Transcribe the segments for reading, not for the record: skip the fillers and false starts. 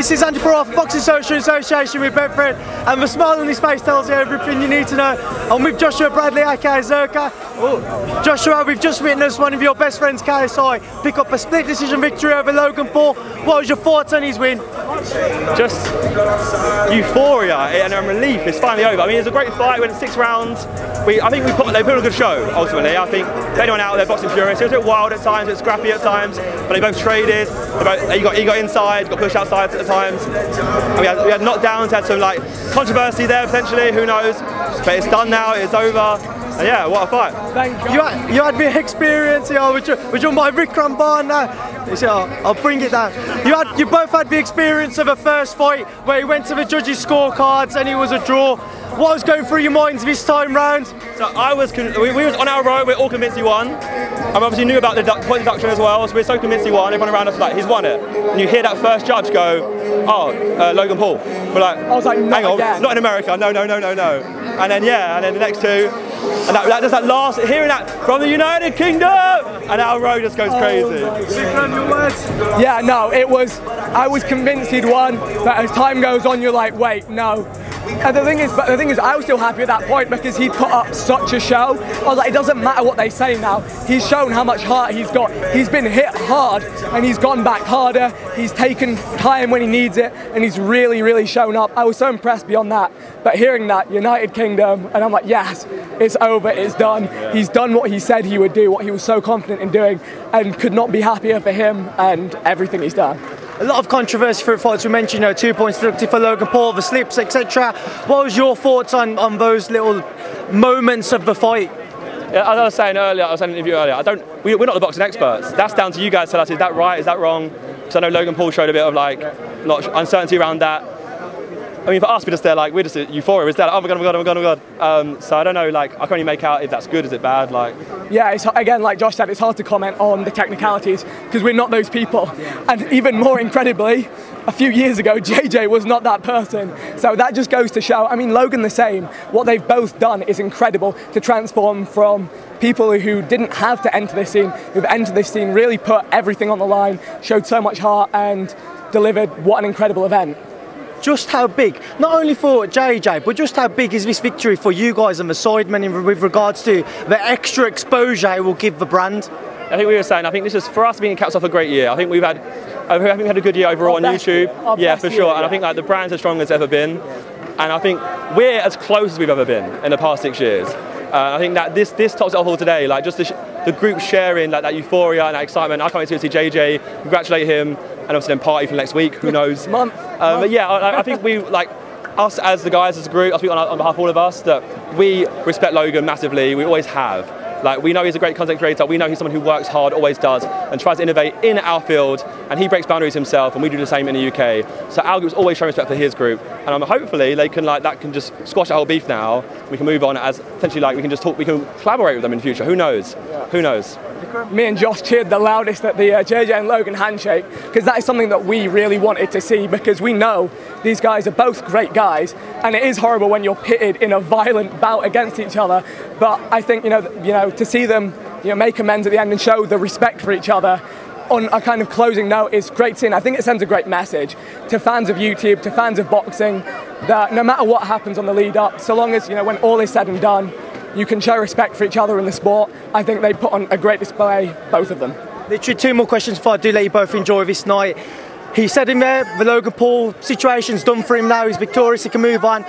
This is Andrew Paul for Boxing Social Association with Bedford, and the smile on his face tells you everything you need to know. I'm with Joshua Bradley, aka Zerkaa. Oh. Joshua, we've just witnessed one of your best friends, KSI, pick up a split decision victory over Logan Paul. What was your thoughts on his win? Just euphoria and relief. It's finally over. I mean, it was a great fight. We went 6 rounds. I think they put on a good show, ultimately. I think anyone out there boxing furious. It was a bit wild at times, it was scrappy at times, but they both traded. He got inside, got pushed outside at times. And we had knockdowns, had some like controversy there potentially, who knows. But it's done now, it's over. And yeah, what a fight. Thank you. You had the experience, you know, with your my Vikram bar now. I'll bring it down. You both had the experience of a first fight where he went to the judges' scorecards and it was a draw. What was going through your minds this time round? So we was on our road, we're all convinced he won. I obviously knew about the point deduction as well, so we're so convinced he won. Everyone around us was like, he's won it. And you hear that first judge go, oh, Logan Paul. We're like, I was like, hang on, not in America, no. And then yeah, and then the next two, and just that last, hearing that from the United Kingdom, and our road just goes crazy. Yeah, no, I was convinced he'd won, but as time goes on, you're like, wait, no. And the thing is, I was still happy at that point because he put up such a show. I was like, it doesn't matter what they say now. He's shown how much heart he's got. He's been hit hard and he's gone back harder. He's taken time when he needs it and he's really, really shown up. I was so impressed beyond that. But hearing that, United Kingdom, and I'm like, yes, it's over, it's done. Yeah. He's done what he said he would do, what he was so confident in doing, and could not be happier for him and everything he's done. A lot of controversy for fights. We mentioned, 2 points deducted for Logan Paul, the slips, etc. What was your thoughts on those little moments of the fight? Yeah, as I was saying earlier, I was saying in an interview earlier, we're not the boxing experts. That's down to you guys to tell us, is that right, is that wrong? Because I know Logan Paul showed a bit of like uncertainty around that. I mean, for us, we're just there like, we're just euphoria. We're just there like, oh my god, oh my god, oh my god, oh my god. So I don't know, like, I can't really make out if that's good, is it bad, like. Yeah, it's, again, like Josh said, it's hard to comment on the technicalities because we're not those people. And even more incredibly, a few years ago, JJ was not that person. So that just goes to show, I mean, Logan the same. What they've both done is incredible to transform from people who didn't have to enter this scene, who've entered this scene, really put everything on the line, showed so much heart and delivered what an incredible event. Just how big, not only for JJ, but just how big is this victory for you guys and the sidemen with regards to the extra exposure it will give the brand? I think we were saying, I think this is, for us, being caps off a great year. I think we've had a good year overall on YouTube. Yeah, for sure. And I think like the brand's as strong as it's ever been. And I think we're as close as we've ever been in the past 6 years. I think that this tops it off all today. Like just the group sharing like that euphoria and that excitement. I can't wait to see JJ, congratulate him, and obviously then party for next week. Who knows? But yeah, I think we like us as the guys as a group. I speak on behalf of all of us that we respect Logan massively. We always have. Like we know he's a great content creator. We know he's someone who works hard, always does, and tries to innovate in our field. And he breaks boundaries himself, and we do the same in the UK. So our group's always showing respect for his group, and hopefully they can that can just squash that whole beef now. We can move on as potentially we can just talk. We can collaborate with them in the future. Who knows? Yeah. Who knows? Me and Josh cheered the loudest at the JJ and Logan handshake because that is something that we really wanted to see because we know these guys are both great guys and it is horrible when you're pitted in a violent bout against each other. But I think to see them make amends at the end and show the respect for each other on a kind of closing note is great to see. And I think it sends a great message to fans of YouTube, to fans of boxing, that no matter what happens on the lead up, so long as when all is said and done, you can show respect for each other in the sport. I think they put on a great display, both of them. Literally 2 more questions before I do let you both enjoy this night. He said in there, the Logan Paul situation's done for him now, he's victorious, he can move on.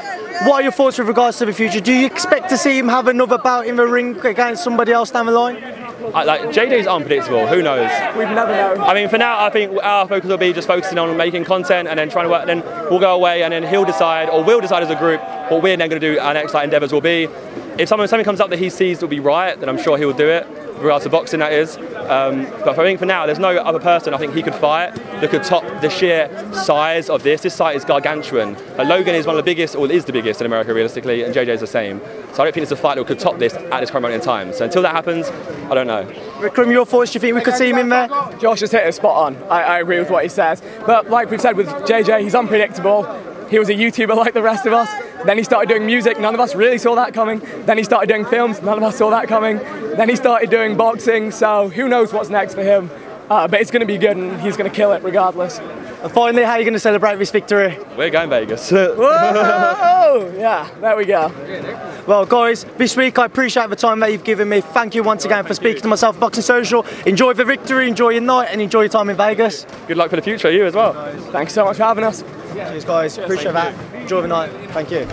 What are your thoughts with regards to the future? Do you expect to see him have another bout in the ring against somebody else down the line? JJ's unpredictable, who knows? We've never known. I mean, for now, I think our focus will be just focusing on making content and then trying to work, then we'll go away and then he'll decide, or we'll decide as a group, what we're then going to do, our next endeavours will be. If something comes up that he sees will be right, then I'm sure he'll do it, with regards to boxing that is. But I think for now, there's no other person I think he could fight that could top the sheer size of this. This site is gargantuan. Logan is one of the biggest, or is the biggest in America realistically, and JJ is the same. So I don't think it's a fight that could top this at this current moment in time. So until that happens, I don't know. Vikram, your thoughts, do you think we could see him in there? Josh has hit it spot on. I agree with what he says. But like we've said with JJ, he's unpredictable. He was a YouTuber like the rest of us. Then he started doing music, none of us really saw that coming. Then he started doing films, none of us saw that coming. Then he started doing boxing, so who knows what's next for him. But it's going to be good and he's going to kill it regardless. And finally, how are you going to celebrate this victory? We're going Vegas. Whoa! Yeah, there we go. Well, guys, this week I appreciate the time that you've given me. Thank you once again for speaking to myself, Boxing Social. Enjoy the victory, enjoy your night, and enjoy your time in Vegas. Good luck for the future, you as well. Thanks so much for having us. Cheers, guys. Appreciate that. Enjoy the night. Thank you.